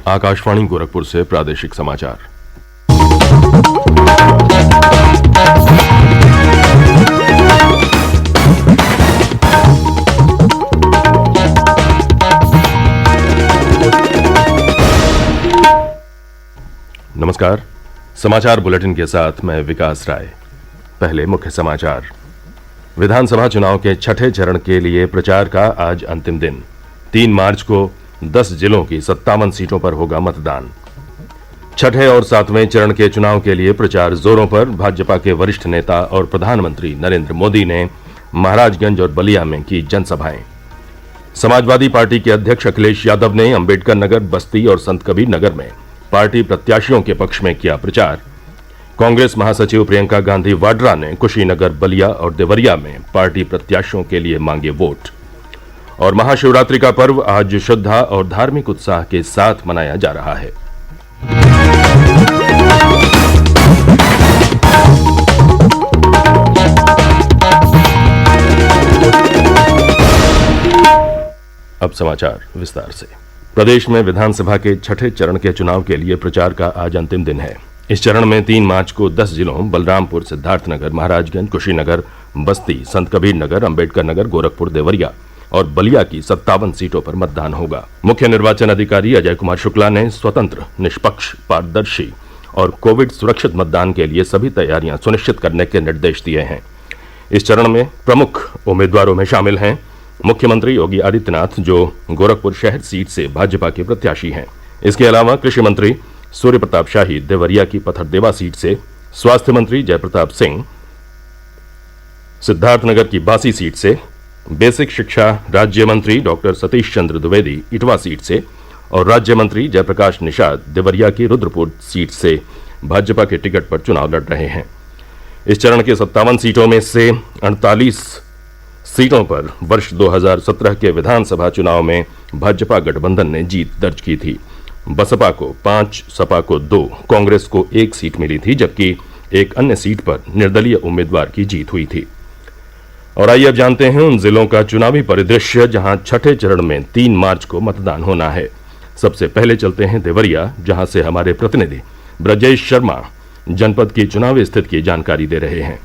आकाशवाणी गोरखपुर से प्रादेशिक समाचार। नमस्कार, समाचार बुलेटिन के साथ मैं विकास राय। पहले मुख्य समाचार। विधानसभा चुनाव के छठे चरण के लिए प्रचार का आज अंतिम दिन। 3 मार्च को 10 जिलों की 57 सीटों पर होगा मतदान। छठे और 7वें चरण के चुनाव के लिए प्रचार जोरों पर। भाजपा के वरिष्ठ नेता और प्रधानमंत्री नरेंद्र मोदी ने महाराजगंज और बलिया में की जनसभाएं। समाजवादी पार्टी के अध्यक्ष अखिलेश यादव ने अंबेडकर नगर, बस्ती और संत कबीर नगर में पार्टी प्रत्याशियों के पक्ष में किया प्रचार। कांग्रेस महासचिव प्रियंका गांधी वाड्रा ने कुशीनगर, बलिया और देवरिया में पार्टी प्रत्याशियों के लिए मांगे वोट। और महाशिवरात्रि का पर्व आज श्रद्धा और धार्मिक उत्साह के साथ मनाया जा रहा है। अब समाचार विस्तार से। प्रदेश में विधानसभा के छठे चरण के चुनाव के लिए प्रचार का आज अंतिम दिन है। इस चरण में 3 मार्च को 10 जिलों बलरामपुर, सिद्धार्थनगर, महाराजगंज, कुशीनगर, बस्ती, संत कबीर नगर, अंबेडकर नगर, गोरखपुर, देवरिया और बलिया की 57 सीटों पर मतदान होगा। मुख्य निर्वाचन अधिकारी अजय कुमार शुक्ला ने स्वतंत्र, निष्पक्ष, पारदर्शी और कोविड सुरक्षित मतदान के लिए सभी तैयारियां सुनिश्चित करने के निर्देश दिए हैं। इस चरण में प्रमुख उम्मीदवारों में शामिल हैं मुख्यमंत्री योगी आदित्यनाथ, जो गोरखपुर शहर सीट से भाजपा के प्रत्याशी हैं। इसके अलावा कृषि मंत्री सूर्य प्रताप शाही देवरिया की पथरदेवा सीट से, स्वास्थ्य मंत्री जयप्रताप सिंह सिद्धार्थनगर की बासी सीट से, बेसिक शिक्षा राज्य मंत्री डॉक्टर सतीश चंद्र द्विवेदी इटवा सीट से और राज्य मंत्री जयप्रकाश निषाद देवरिया की रुद्रपुर सीट से भाजपा के टिकट पर चुनाव लड़ रहे हैं। इस चरण के 57 सीटों में से 48 सीटों पर वर्ष 2017 के विधानसभा चुनाव में भाजपा गठबंधन ने जीत दर्ज की थी। बसपा को 5, सपा को 2, कांग्रेस को 1 सीट मिली थी, जबकि एक अन्य सीट पर निर्दलीय उम्मीदवार की जीत हुई थी। और आइए अब जानते हैं उन जिलों का चुनावी परिदृश्य जहां छठे चरण में 3 मार्च को मतदान होना है। सबसे पहले चलते हैं देवरिया, जहां से हमारे प्रतिनिधि ब्रजेश शर्मा जनपद की चुनावी स्थिति की जानकारी दे रहे हैं।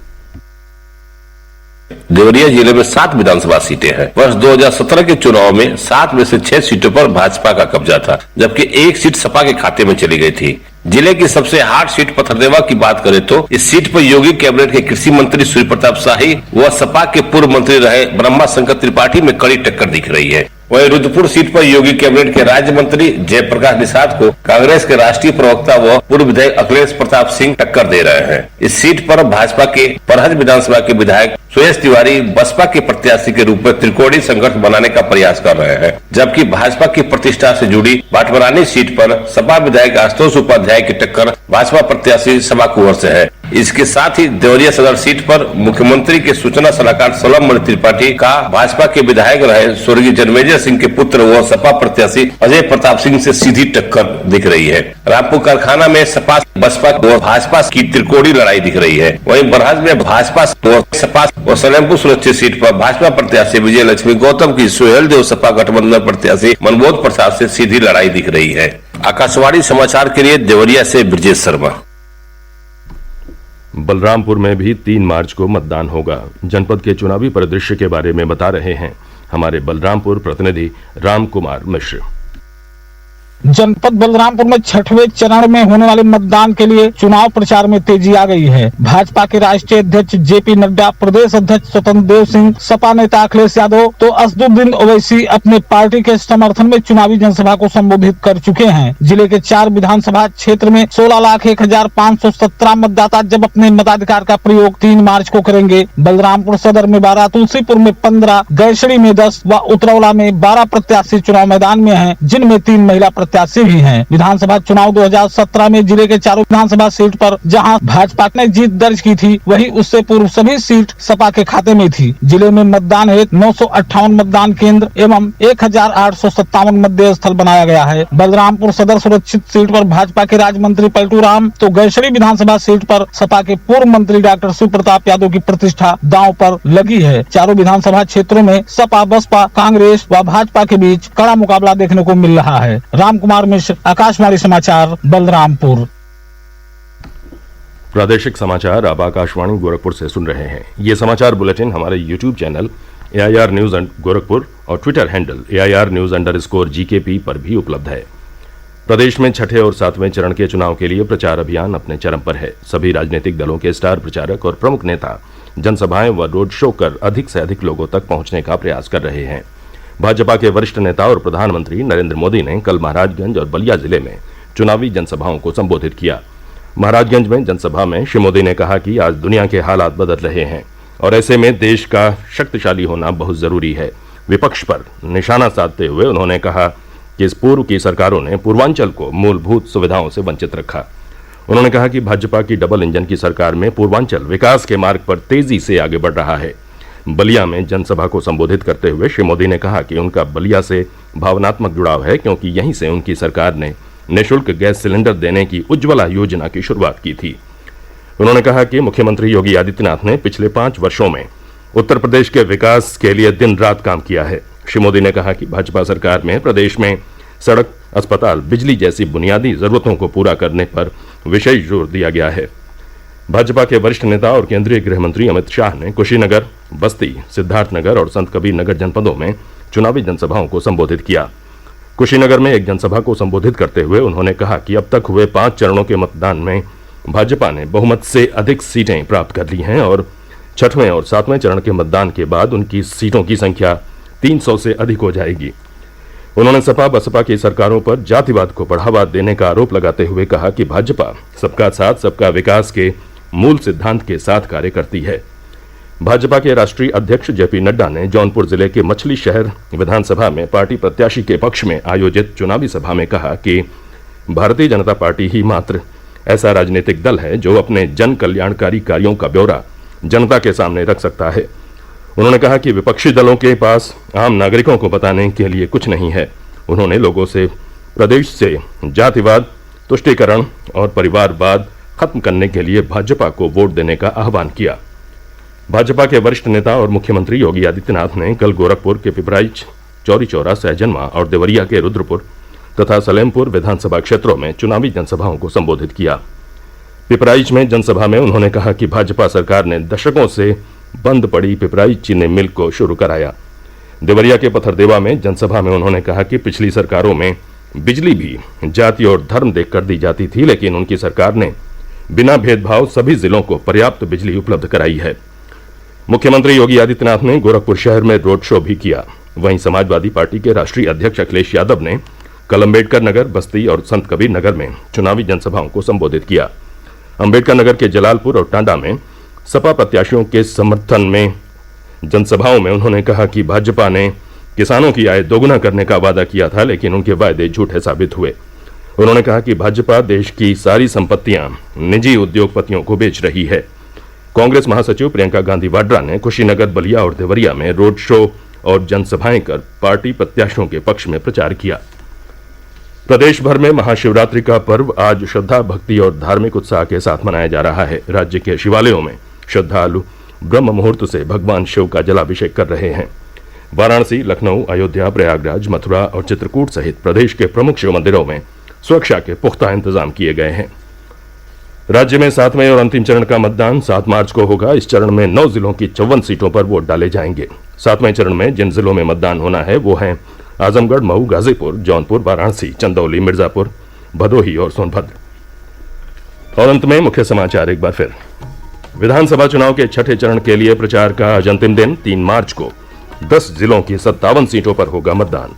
देवरिया जिले में 7 विधानसभा सीटें हैं। वर्ष 2017 के चुनाव में 7 में से 6 सीटों पर भाजपा का कब्जा था, जबकि 1 सीट सपा के खाते में चली गई थी। जिले की सबसे हार्ड सीट पथरदेवा की बात करें तो इस सीट पर योगी कैबिनेट के कृषि मंत्री सूर्य प्रताप शाही व सपा के पूर्व मंत्री रहे ब्रह्मा शंकर त्रिपाठी में कड़ी टक्कर दिख रही है। वहीं रुद्रपुर सीट पर योगी कैबिनेट के राज्य मंत्री जयप्रकाश निषाद को कांग्रेस के राष्ट्रीय प्रवक्ता व पूर्व विधायक अखिलेश प्रताप सिंह टक्कर दे रहे हैं। इस सीट पर भाजपा के परहज विधानसभा के विधायक सुरेश तिवारी बसपा के प्रत्याशी के रूप में त्रिकोणीय संघर्ष बनाने का प्रयास कर रहे हैं, जबकि भाजपा की प्रतिष्ठा से जुड़ी बाटमरानी सीट पर सपा विधायक आशुतोष उपाध्याय की टक्कर भाजपा प्रत्याशी सपा कुंवर से है। इसके साथ ही देवरिया सदर सीट पर मुख्यमंत्री के सूचना सलाहकार सोलममणि त्रिपाठी का भाजपा के विधायक रहे स्वर्गीय जन्मेजय सिंह के पुत्र व सपा प्रत्याशी अजय प्रताप सिंह से सीधी टक्कर दिख रही है। रामपुर कारखाना में सपा, बसपा व भाजपा की त्रिकोणीय लड़ाई दिख रही है। वहीं बरहज में भाजपा व सपा और सलेमपुर सुरक्षित सीट पर भाजपा प्रत्याशी विजय लक्ष्मी गौतम की सुहेल देव सपा गठबंधन प्रत्याशी मनबोध प्रसाद से सीधी लड़ाई दिख रही है। आकाशवाणी समाचार के लिए देवरिया से ब्रजेश शर्मा। बलरामपुर में भी 3 मार्च को मतदान होगा। जनपद के चुनावी परिदृश्य के बारे में बता रहे हैं हमारे बलरामपुर प्रतिनिधि राम कुमार मिश्र। जनपद बलरामपुर में छठवें चरण में होने वाले मतदान के लिए चुनाव प्रचार में तेजी आ गई है। भाजपा के राष्ट्रीय अध्यक्ष जेपी नड्डा, प्रदेश अध्यक्ष स्वतंत्र देव सिंह, सपा नेता अखिलेश यादव तो असदुद्दीन ओवैसी अपने पार्टी के समर्थन में चुनावी जनसभा को संबोधित कर चुके हैं। जिले के 4 विधानसभा क्षेत्र में 16,01,517 मतदाता जब अपने मताधिकार का प्रयोग 3 मार्च को करेंगे। बलरामपुर सदर में 12, तुलसीपुर में 15, गैसड़ी में 10 व उतरौला में 12 प्रत्याशी चुनाव मैदान में हैं, जिनमें 3 महिला प्रत्याशी भी हैं। विधानसभा चुनाव 2017 में जिले के 4 विधानसभा सीट पर जहां भाजपा ने जीत दर्ज की थी, वहीं उससे पूर्व सभी सीट सपा के खाते में थी। जिले में मतदान हेतु 958 मतदान केंद्र एवं 1,857 मतदेय स्थल बनाया गया है। बलरामपुर सदर सुरक्षित सीट पर भाजपा के राज्य मंत्री पलटू राम तो गैसड़ी विधानसभा सीट पर सपा के पूर्व मंत्री डॉक्टर सूर्य प्रताप यादव की प्रतिष्ठा दांव पर लगी है। चारों विधानसभा क्षेत्रों में सपा, बसपा, कांग्रेस व भाजपा के बीच कड़ा मुकाबला देखने को मिल रहा है। राम कुमार मिश्र, आकाशवाणी समाचार, बलरामपुर। प्रादेशिक समाचार आप आकाशवाणी गोरखपुर से सुन रहे हैं। ये समाचार बुलेटिन हमारे YouTube channel AIR news Gorakhpur और ट्विटर हैंडल AIR न्यूज_GKP पर भी उपलब्ध है। प्रदेश में छठे और सातवें चरण के चुनाव के लिए प्रचार अभियान अपने चरम पर है। सभी राजनीतिक दलों के स्टार प्रचारक और प्रमुख नेता जनसभाएं व रोड शो कर अधिक से अधिक लोगों तक पहुंचने का प्रयास कर रहे हैं। भाजपा के वरिष्ठ नेता और प्रधानमंत्री नरेंद्र मोदी ने कल महाराजगंज और बलिया जिले में चुनावी जनसभाओं को संबोधित किया। महाराजगंज में जनसभा में श्री मोदी ने कहा कि आज दुनिया के हालात बदल रहे हैं और ऐसे में देश का शक्तिशाली होना बहुत जरूरी है। विपक्ष पर निशाना साधते हुए उन्होंने कहा कि इस पूर्व की सरकारों ने पूर्वांचल को मूलभूत सुविधाओं से वंचित रखा। उन्होंने कहा कि भाजपा की डबल इंजन की सरकार में पूर्वांचल विकास के मार्ग पर तेजी से आगे बढ़ रहा है। बलिया में जनसभा को संबोधित करते हुए श्री मोदी ने कहा कि उनका बलिया से भावनात्मक जुड़ाव है, क्योंकि यहीं से उनकी सरकार ने निःशुल्क गैस सिलेंडर देने की उज्ज्वला योजना की शुरुआत की थी। उन्होंने कहा कि मुख्यमंत्री योगी आदित्यनाथ ने पिछले 5 वर्षों में उत्तर प्रदेश के विकास के लिए दिन रात काम किया है। श्री मोदी ने कहा कि भाजपा सरकार में प्रदेश में सड़क, अस्पताल, बिजली जैसी बुनियादी जरूरतों को पूरा करने पर विशेष जोर दिया गया है। भाजपा के वरिष्ठ नेता और केंद्रीय गृह मंत्री अमित शाह ने कुशीनगर, बस्ती, सिद्धार्थनगर और संत कबीर नगर जनपदों में चुनावी जनसभाओं को संबोधित किया। कुशीनगर में एक जनसभा को संबोधित करते हुए उन्होंने कहा कि अब तक हुए 5 चरणों के मतदान में भाजपा ने बहुमत से अधिक सीटें प्राप्त कर ली हैं और छठवें और सातवें चरण के मतदान के बाद उनकी सीटों की संख्या 300 से अधिक हो जाएगी। उन्होंने सपा बसपा की सरकारों पर जातिवाद को बढ़ावा देने का आरोप लगाते हुए कहा कि भाजपा सबका साथ सबका विकास के मूल सिद्धांत के साथ कार्य करती है। भाजपा के राष्ट्रीय अध्यक्ष JP नड्डा ने जौनपुर जिले के मछली शहर विधानसभा में पार्टी प्रत्याशी के पक्ष में आयोजित चुनावी सभा में कहा कि भारतीय जनता पार्टी ही मात्र ऐसा राजनीतिक दल है जो अपने जन कल्याणकारी कार्यों का ब्यौरा जनता के सामने रख सकता है। उन्होंने कहा कि विपक्षी दलों के पास आम नागरिकों को बताने के लिए कुछ नहीं है। उन्होंने लोगों से प्रदेश से जातिवाद, तुष्टीकरण और परिवारवाद खत्म करने के लिए भाजपा को वोट देने का आह्वान किया। भाजपा के वरिष्ठ नेता और मुख्यमंत्री योगी आदित्यनाथ ने कल गोरखपुर के पिपराइच, चौरी चौरा, सहजनवा और देवरिया के रुद्रपुर तथा सलेमपुर विधानसभा क्षेत्रों में चुनावी जनसभाओं को संबोधित किया। पिपराइच में जनसभा में उन्होंने कहा कि भाजपा सरकार ने दशकों से बंद पड़ी पिपराइच चीनी मिल को शुरू कराया। देवरिया के पथरदेवा में जनसभा में उन्होंने कहा कि पिछली सरकारों में बिजली भी जाति और धर्म देखकर दी जाती थी, लेकिन उनकी सरकार ने बिना भेदभाव सभी जिलों को पर्याप्त बिजली उपलब्ध कराई है। मुख्यमंत्री योगी आदित्यनाथ ने गोरखपुर शहर में रोड शो भी किया। वहीं समाजवादी पार्टी के राष्ट्रीय अध्यक्ष अखिलेश यादव ने कल अम्बेडकर नगर, बस्ती और संत कबीर नगर में चुनावी जनसभाओं को संबोधित किया। अम्बेडकर नगर के जलालपुर और टांडा में सपा प्रत्याशियों के समर्थन में जनसभाओं में उन्होंने कहा कि भाजपा ने किसानों की आय दोगुना करने का वादा किया था, लेकिन उनके वायदे झूठे साबित हुए। उन्होंने कहा कि भाजपा देश की सारी संपत्तियां निजी उद्योगपतियों को बेच रही है। कांग्रेस महासचिव प्रियंका गांधी वाड्रा ने कुशीनगर, बलिया और देवरिया में रोड शो और जनसभाएं कर पार्टी प्रत्याशियों के पक्ष में प्रचार किया। प्रदेश भर में महाशिवरात्रि का पर्व आज श्रद्धा, भक्ति और धार्मिक उत्साह के साथ मनाया जा रहा है। राज्य के शिवालयों में श्रद्धालु ब्रह्म मुहूर्त से भगवान शिव का जलाभिषेक कर रहे हैं। वाराणसी, लखनऊ, अयोध्या, प्रयागराज, मथुरा और चित्रकूट सहित प्रदेश के प्रमुख शिव मंदिरों में सुरक्षा के पुख्ता इंतजाम किए गए हैं। राज्य में 7वें और अंतिम चरण का मतदान 7 मार्च को होगा। इस चरण में 9 जिलों की 54 सीटों पर वोट डाले जाएंगे। 7वें चरण में जिन जिलों में मतदान होना है वो हैं आजमगढ़, मऊ, गाजीपुर, जौनपुर, वाराणसी, चंदौली, मिर्जापुर, भदोही और सोनभद्र। और अंत में मुख्य समाचार एक बार फिर। विधानसभा चुनाव के छठे चरण के लिए प्रचार का आज अंतिम दिन। 3 मार्च को 10 जिलों की 57 सीटों पर होगा मतदान।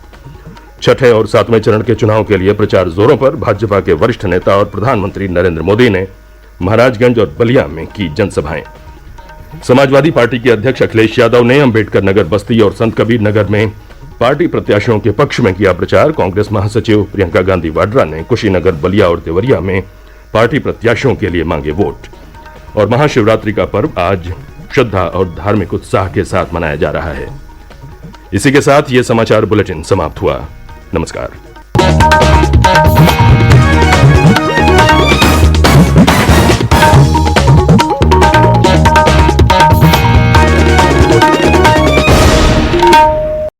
छठे और 7वें चरण के चुनाव के लिए प्रचार जोरों पर। भाजपा के वरिष्ठ नेता और प्रधानमंत्री नरेंद्र मोदी ने महाराजगंज और बलिया में की जनसभाएं। समाजवादी पार्टी के अध्यक्ष अखिलेश यादव ने अम्बेडकर नगर, बस्ती और संत कबीर नगर में पार्टी प्रत्याशियों के पक्ष में किया प्रचार। कांग्रेस महासचिव प्रियंका गांधी वाड्रा ने कुशीनगर, बलिया और देवरिया में पार्टी प्रत्याशियों के लिए मांगे वोट। और महाशिवरात्रि का पर्व आज श्रद्धा और धार्मिक उत्साह के साथ मनाया जा रहा है। इसी के साथ ये समाचार बुलेटिन समाप्त हुआ। नमस्कार।